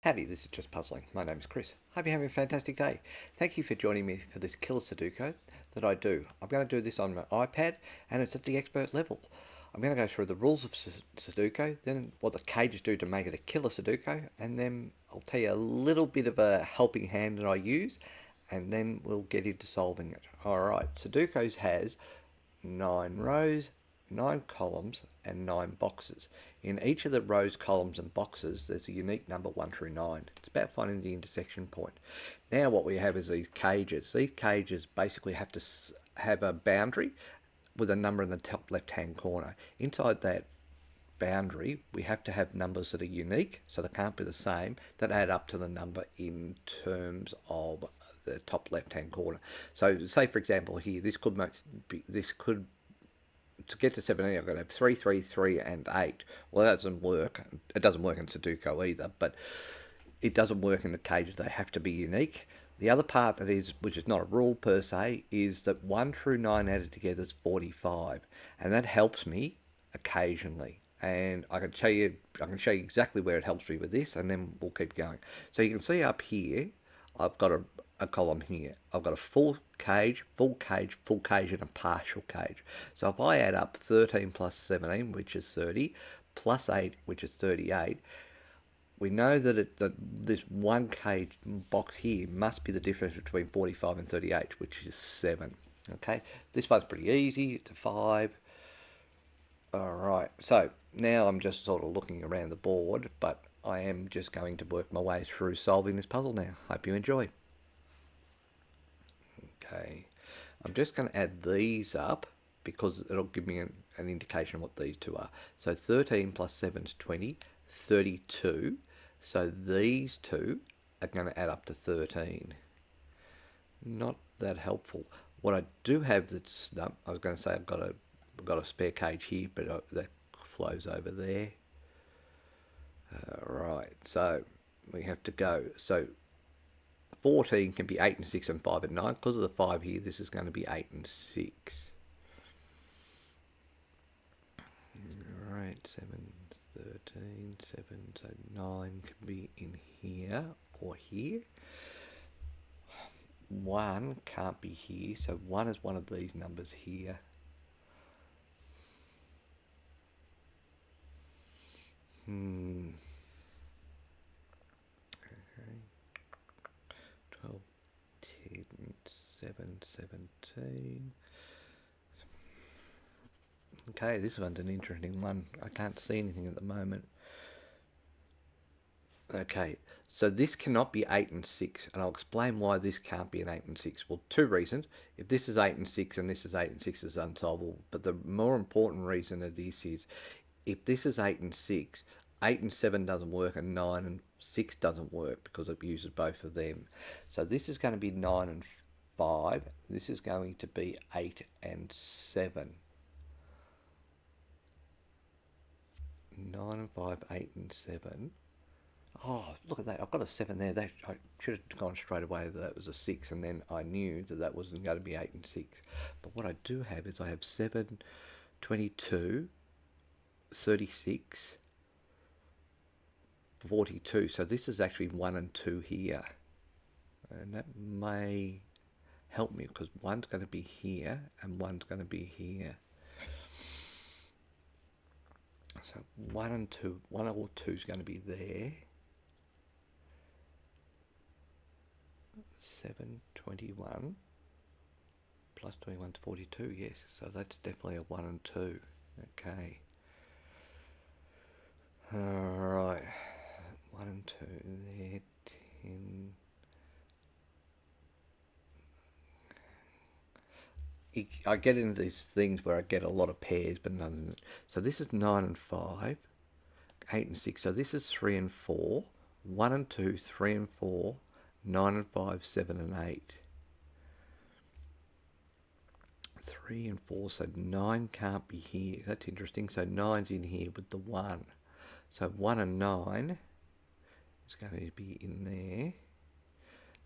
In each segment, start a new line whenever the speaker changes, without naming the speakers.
Howdy, this is Just Puzzling. My name is Chris. Hope you're having a fantastic day. Thank you for joining me for this Killer Sudoku that I do. I'm going to do this on my iPad and it's at the expert level. I'm going to go through the rules of Sudoku, then what the cages do to make it a killer Sudoku, and then I'll tell you a little bit of a helping hand that I use, and then we'll get into solving it. Alright, Sudoku has 9 rows, 9 columns, and 9 boxes. In each of the rows, columns, and boxes, there's a unique number 1 through 9. It's about finding the intersection point. Now what we have is these cages. These cages basically have to have a boundary with a number in the top left-hand corner. Inside that boundary, we have to have numbers that are unique, so they can't be the same, that add up to the number in terms of the top left-hand corner. So, say for example here, this could to get to 17, I've got to have 3, 3, 3, and 8. Well, that doesn't work. It doesn't work in Sudoku either, but it doesn't work in the cages. They have to be unique. The other part that is, which is not a rule per se, is that 1 through 9 added together is 45, and that helps me occasionally. And I can show you exactly where it helps me with this, and then we'll keep going. So you can see up here, I've got a column here. I've got a full cage, full cage, full cage, and a partial cage. So if I add up 13 plus 17, which is 30, plus 8, which is 38, we know that this one cage box here must be the difference between 45 and 38, which is 7. Okay, this one's pretty easy. It's a 5. Alright, so now I'm just sort of looking around the board, but I am just going to work my way through solving this puzzle now. Hope you enjoy. Okay, I'm just going to add these up because it'll give me an indication of what these two are. So 13 plus 7 is 20, 32. So these two are going to add up to 13. Not that helpful. What I do have that's, no, I was going to say I've got a spare cage here, but that flows over there. Right, so we have to go. So 14 can be 8 and 6 and 5 and 9. Because of the 5 here, this is going to be 8 and 6. Alright, 7, 13, 7, so 9 can be in here or here. 1 can't be here, so 1 is one of these numbers here. Okay. 12, 10, 7, 17. Okay, this one's an interesting one. I can't see anything at the moment. Okay, so this cannot be 8 and 6, and I'll explain why this can't be an 8 and 6. Well, two reasons. If this is 8 and 6 and this is 8 and 6, is unsolvable. But the more important reason of this is, if this is 8 and 6, 8 and 7 doesn't work, and 9 and 6 doesn't work because it uses both of them. So this is going to be 9 and 5. This is going to be 8 and 7. 9 and 5, 8 and 7. Oh, look at that. I've got a 7 there. That I should have gone straight away that was a 6, and then I knew that that wasn't going to be 8 and 6. But what I do have is I have 7, 22, 36, 42. So this is actually 1 and 2 here. And that may help me because 1's going to be here and 1's going to be here. So 1 and 2, 1 or 2 is going to be there. 7, 21 plus 21 to 42, yes. So that's definitely a 1 and 2. Okay. Alright. 1 and 2 there. 10. I get into these things where I get a lot of pairs, but none of it. So this is 9 and 5, 8 and 6. So this is 3 and 4, 1 and 2, 3 and 4, 9 and 5, 7 and 8. 3 and 4, so 9 can't be here. That's interesting. So 9's in here with the 1. So 1 and 9 is going to be in there,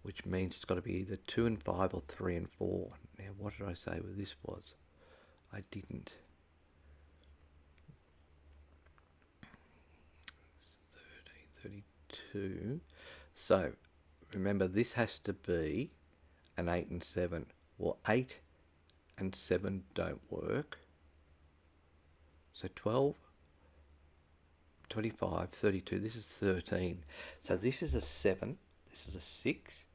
which means it's got to be either 2 and 5 or 3 and 4. Now, what did I say where this was? I didn't. 13, 32. 2. So remember, this has to be an 8 and 7. Well, 8 and 7 don't work. So 12, 25, 32, this is 13. So this is a 7, this is a 6.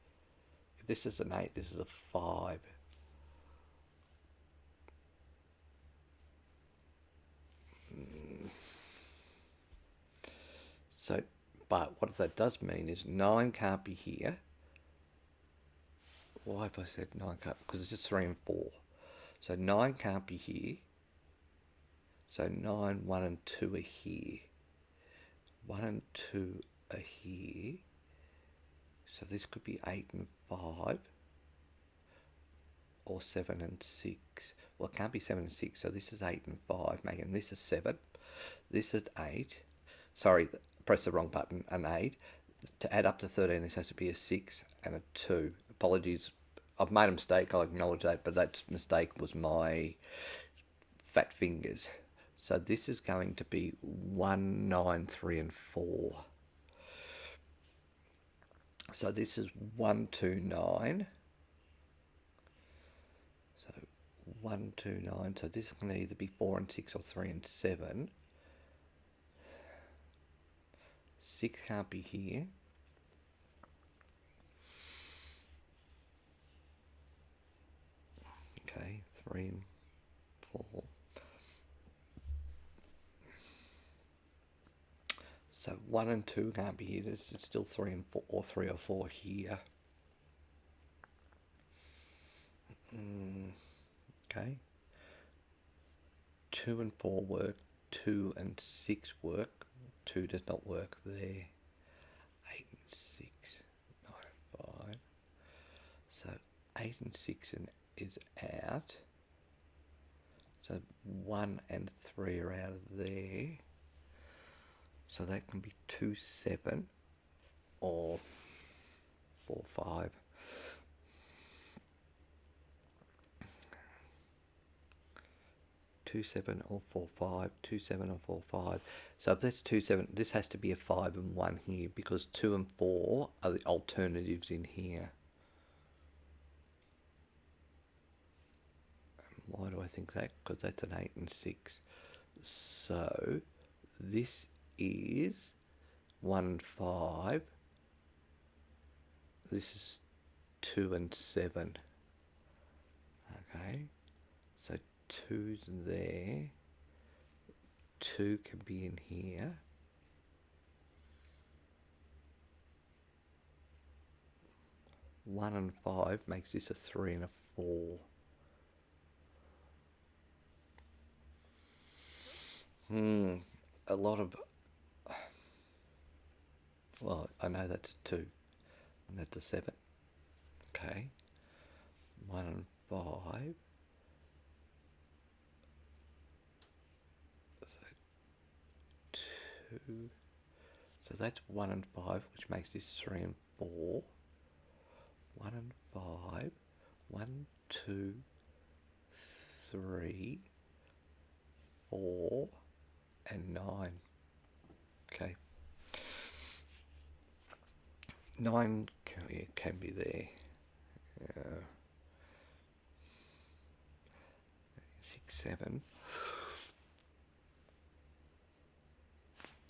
If this is an 8, this is a 5. So, but what that does mean is 9 can't be here. Why have I said 9 can't? Because it's just 3 and 4. So 9 can't be here. So 9, 1 and 2 are here. 1 and 2 are here. So this could be 8 and 5. Or 7 and 6. Well, it can't be 7 and 6, so this is 8 and 5, making this is 7. This is 8. Sorry, press the wrong button, an 8. To add up to 13, this has to be a 6 and a 2. Apologies, I've made a mistake, I'll acknowledge that, but that mistake was my fat fingers. So this is going to be 1, 9, 3 and 4. So this is 1, 2, 9. 1, 2, 9. So this can either be 4 and 6 or 3 and 7. 6 can't be here. Okay, 3 and 4. So 1 and 2 can't be here. It's still 3 and 4, or 3 or 4 here. Okay. 2 and 4 work. 2 and 6 work. 2 does not work there. 8 and 6. 9, 5. So 8 and 6 is out. So 1 and 3 are out of there. So that can be 2, 7 or 4, 5. 2, 7 or 4, 5. 2, 7 or 4, 5. So if that's 2, 7, this has to be a 5 and 1 here because 2 and 4 are the alternatives in here. Why do I think that? Because that's an 8 and 6. So this is 1 and 5. This is 2 and 7. Okay. So 2's there. 2 can be in here. One and 5 makes this a 3 and a 4. A lot of... Well, I know that's a 2. And that's a 7. Okay. 1 and 5. So 2. So that's 1 and 5, which makes this 3 and 4. 1 and 5. 1, 2, 3, 4, and 9. Okay. 9 can be there. 6, 7.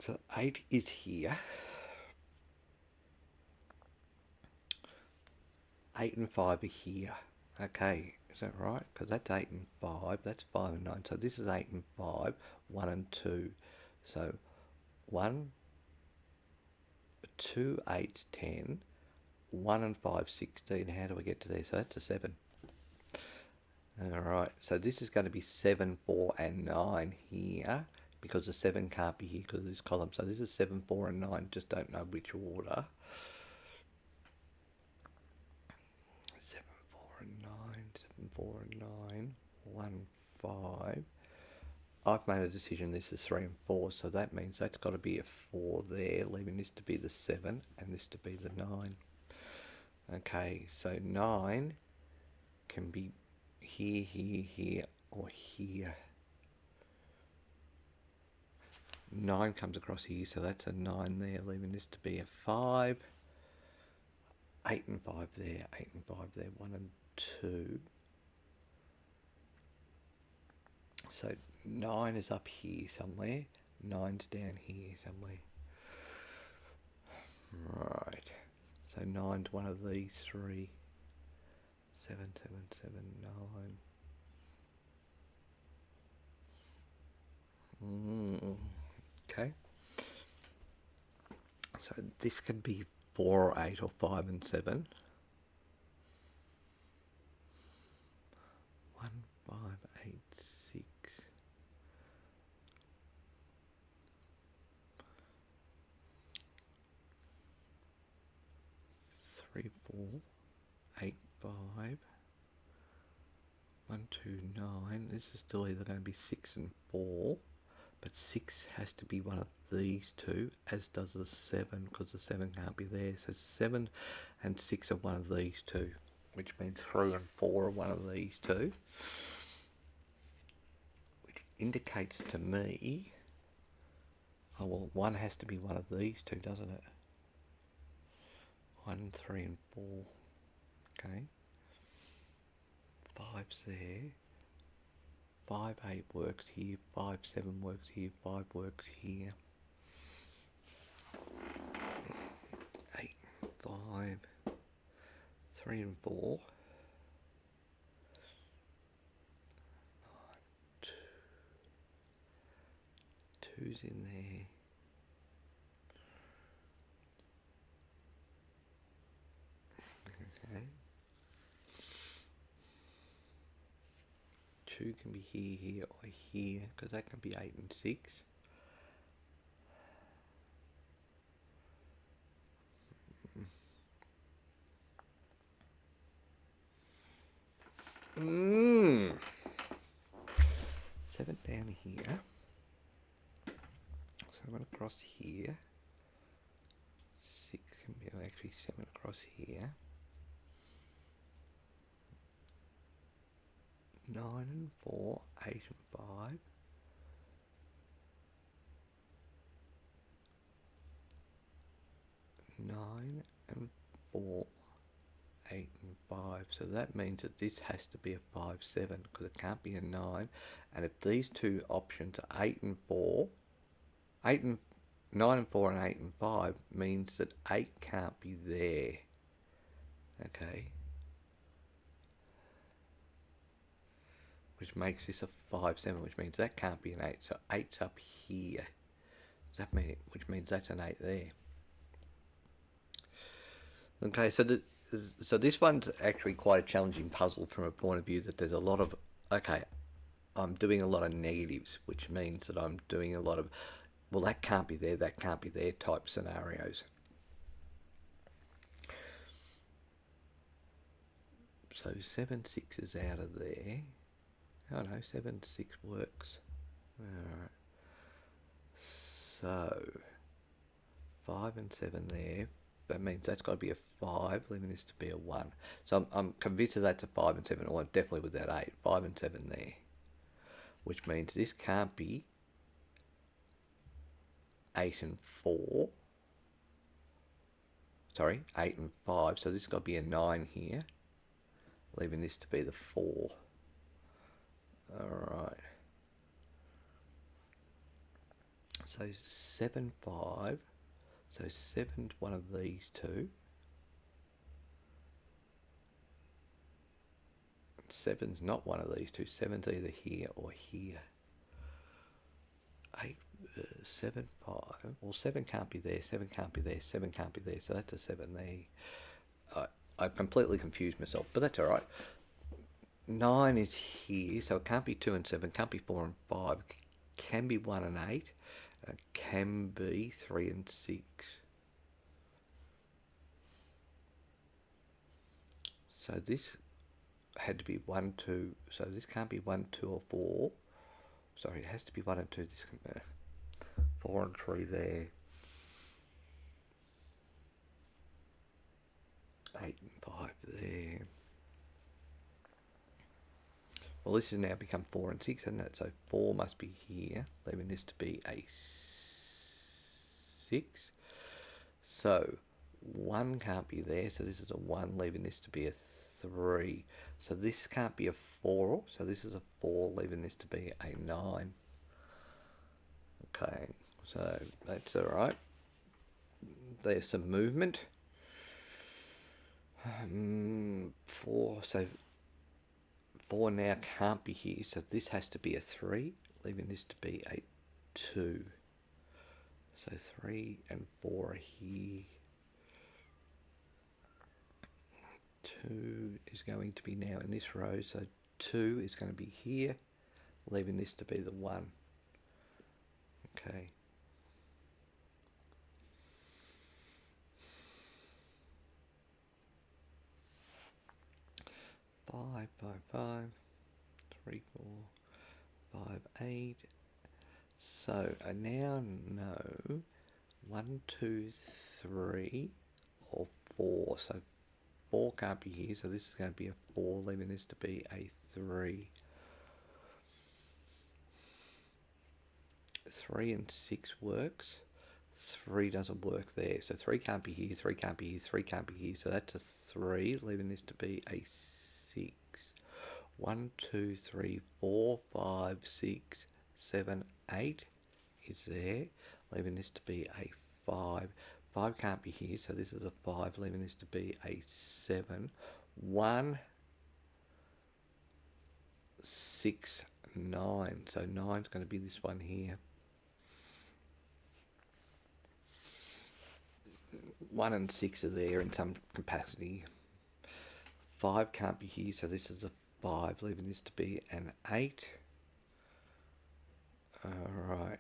So 8 is here. 8 and 5 are here. Okay, is that right? Because that's 8 and 5. That's 5 and 9. So this is 8 and 5. 1 and 2. So 1, 2, 8, 10. 1 and 5, 16. How do I get to there? So that's a 7. Alright, so this is going to be 7, 4 and 9 here. Because the 7 can't be here because of this column. So this is 7, 4 and 9. Just don't know which order. 7, 4 and 9. 7, 4 and 9. 1, 5. I've made a decision this is 3 and 4. So that means that's got to be a 4 there. Leaving this to be the 7 and this to be the 9. Okay, so 9 can be here, here, here, or here. 9 comes across here, so that's a 9 there, leaving this to be a 5. 8 and 5 there, 8 and 5 there, 1 and 2. So 9 is up here somewhere, 9's down here somewhere. Right, so 9's one of these three. 7, 7, 7, 9. Okay. So this can be 4 or 8 or 5 and 7. 1, 5, 8, 6. 3, 4, 8, 5. 1, 2, 9. This is still either going to be 6 and 4. But 6 has to be one of these two, as does the 7, because the 7 can't be there. So 7 and 6 are one of these two, which means 3 and 4 are one of these two. Which indicates to me, oh well, 1 has to be one of these two, doesn't it? 1, 3 and 4. Okay. 5's there. 5, 8 works here, 5, 7 works here, 5 works here. 8, 5, 3 and 4. 2's in there. Okay. 2 can be here, here, or here, because that can be 8 and 6. Mm. 7 down here. 7 across here. 6 can be actually 7 across here. 9 and 4, 8 and 5. 9 and 4, 8 and 5. So that means that this has to be a 5, 7, because it can't be a 9. And if these two options are 8 and 4, 8 and 9 and 4 and 8 and 5 means that 8 can't be there. Okay. Which makes this a 5, 7, which means that can't be an 8. So 8's up here. Does that mean, which means that's an 8 there. Okay, so this one's actually quite a challenging puzzle from a point of view that there's a lot of, okay, I'm doing a lot of negatives, which means that I'm doing a lot of, well, that can't be there, that can't be there type scenarios. So 7, 6 is out of there. Oh no, 7, 6 works. Alright. So 5 and 7 there. That means that's got to be a 5, leaving this to be a 1. So I'm convinced that that's a 5 and 7, or definitely with that 8. 5 and 7 there. Which means this can't be 8 and 4. Sorry, 8 and 5. So this has got to be a 9 here, leaving this to be the 4. Alright. So 7, 5. So 7's one of these two. 7's not one of these two. 7's either here or here. 8, 7, 5. Well, 7 can't be there. 7 can't be there. 7 can't be there. So that's a 7 there. I've completely confused myself, but that's alright. 9 is here, so it can't be 2 and 7. Can't be 4 and 5. Can be 1 and 8. Can be 3 and 6. So this had to be 1, 2. So this can't be 1, 2 or 4. Sorry, it has to be 1 and 2. This can be 4 and 3 there. 8 and 5 there. Well, this has now become 4 and 6, hasn't it? So 4 must be here, leaving this to be a 6. So 1 can't be there, so this is a 1, leaving this to be a 3. So this can't be a 4, so this is a 4, leaving this to be a 9. Okay, so that's alright. There's some movement. 4, so 4 now can't be here, so this has to be a 3, leaving this to be a 2. So 3 and 4 are here. 2 is going to be now in this row, so 2 is going to be here, leaving this to be the 1. Okay. Five, 3, 4, 5, 8. So I now know 1, 2, 3, or 4. So 4 can't be here, so this is going to be a 4, leaving this to be a 3. 3 and 6 works. 3 doesn't work there, so 3 can't be here, 3 can't be here, 3 can't be here, so that's a 3, leaving this to be a 6. 1, 2, 3, 4, 5, 6, 7, 8 is there, leaving this to be a 5. 5 can't be here, so this is a 5, leaving this to be a 7. 1, 6, 9. So 9 is going to be this one here. 1 and 6 are there in some capacity. 5 can't be here, so this is a 5, leaving this to be an 8. Alright.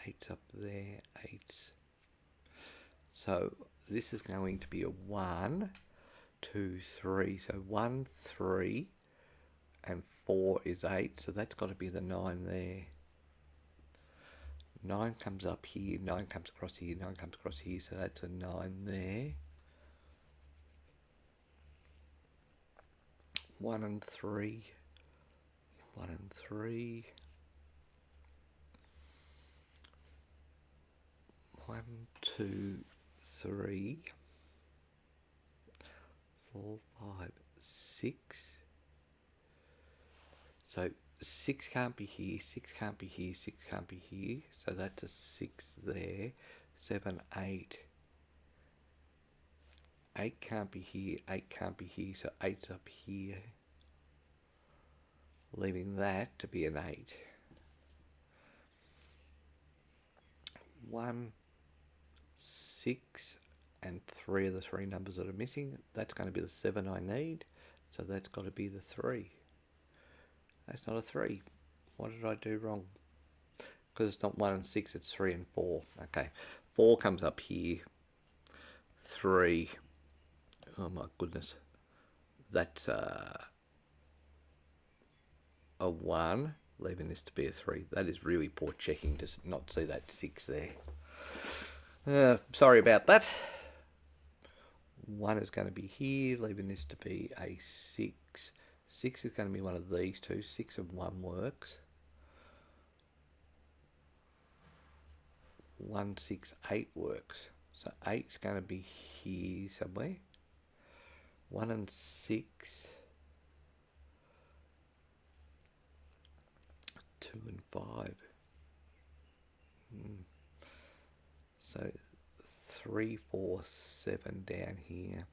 8's up there, 8's. So this is going to be a 1, 2, 3. So 1, 3, and 4 is 8, so that's got to be the 9 there. 9 comes up here, 9 comes across here, 9 comes across here, so that's a 9 there. 1 and 3, 1 and 3. 1, 2, 3, 4, 5, 6. So 6 can't be here, 6 can't be here, 6 can't be here, so that's a 6 there. 7, 8. 8 can't be here, 8 can't be here, so 8's up here, leaving that to be an 8. 1, 6, and 3 are the 3 numbers that are missing. That's going to be the 7 I need, so that's got to be the 3. That's not a 3. What did I do wrong? Because it's not 1 and 6, it's 3 and 4. Okay, 4 comes up here. 3. Oh my goodness. That's a 1, leaving this to be a 3. That is really poor checking to not see that 6 there. Sorry about that. 1 is going to be here, leaving this to be a 6. 6 is going to be one of these two. 6 and 1 works. 1, 6, 8 works. So 8 is going to be here somewhere. 1 and 6. 2 and 5. So 3, 4, 7 down here.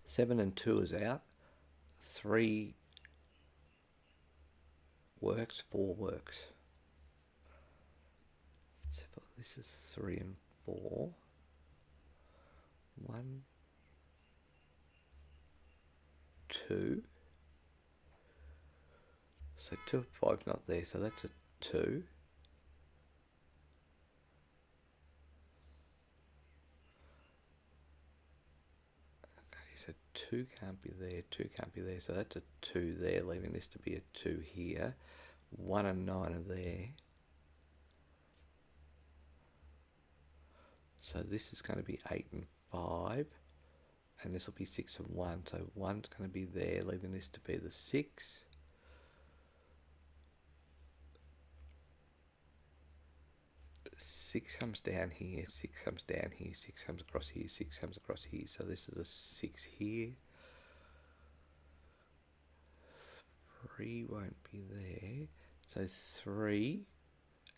7 and 2 is out. 3 works, 4 works. So this is 3 and 4. 1, 2. So 2 and 5 not there, so that's a 2. So 2 can't be there, 2 can't be there, so that's a 2 there, leaving this to be a 2 here. 1 and 9 are there. So this is going to be 8 and 5, and this will be 6 and 1, so 1's going to be there, leaving this to be the 6. 6 comes down here, 6 comes down here, 6 comes across here, 6 comes across here. So this is a 6 here. 3 won't be there. So 3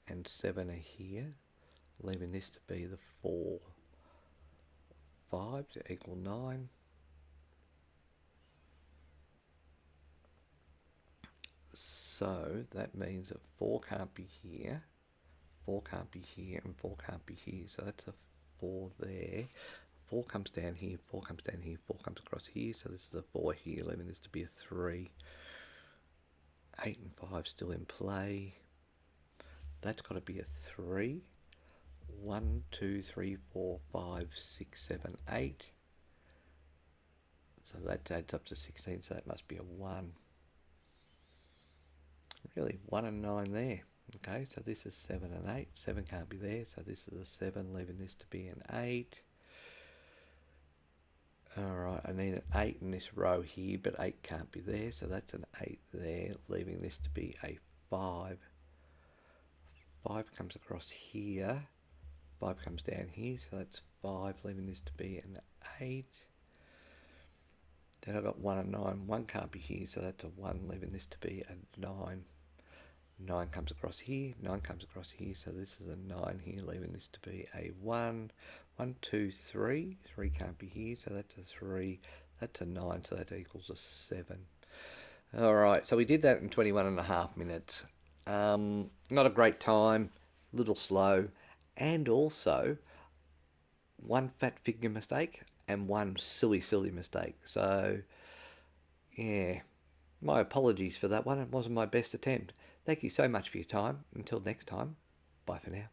and 7 are here, leaving this to be the 4. 5 to equal 9. So that means that 4 can't be here, 4 can't be here, and 4 can't be here. So that's a 4 there. 4 comes down here, 4 comes down here, 4 comes across here. So this is a 4 here, leaving this to be a 3. 8 and 5 still in play. That's got to be a 3. 1, 2, 3, 4, 5, 6, 7, 8. So that adds up to 16, so that must be a 1. Really, 1 and 9 there. Okay, so this is 7 and 8. 7 can't be there, so this is a 7, leaving this to be an 8. Alright, I need an 8 in this row here, but 8 can't be there, so that's an 8 there, leaving this to be a 5. 5 comes across here, 5 comes down here, so that's 5, leaving this to be an 8. Then I've got 1 and 9. 1 can't be here, so that's a 1, leaving this to be a 9. 9 comes across here, 9 comes across here, so this is a 9 here, leaving this to be a 1. 1, 2, 3. 3 can't be here, so that's a 3. That's a 9, so that equals a 7. Alright, so we did that in 21.5 minutes. Not a great time, a little slow, and also one fat figure mistake and one silly mistake. So, yeah, my apologies for that one. It wasn't my best attempt. Thank you so much for your time. Until next time, bye for now.